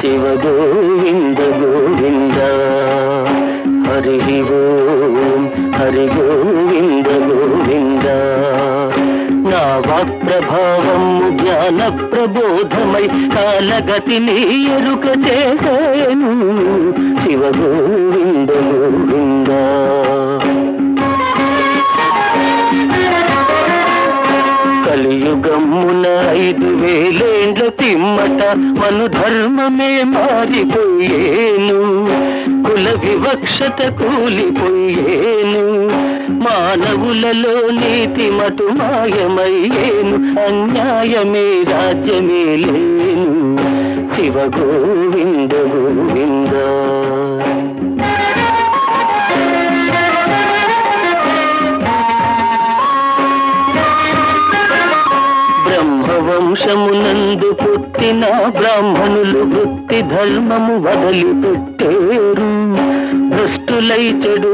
శివ గోవింద గోవింద హరి ఓం హరి గోవింద గోవింద. నా వాక్ప్రభావము జ్ఞాన ప్రబోధమై కాలగతిని ఎరుక చేసేను. శివ గోవింద గోవింద. కలియుగమున 5000 ఏండ్ల పిమ్మట మను ధర్మమే మారిపోయేను. కుల వివక్షత కూలిపోయేను. మానవులలో నీతి మటు మాయమయ్యేను. అన్యాయమే రాజ్యమే లేను. శివ గోవింద గోవింద. బ్రహ్మవంశమునందు పుట్టిన బ్రాహ్మణులు వృత్తి ధర్మము వదిలిపెట్టేరు. భ్రష్టులై చెడు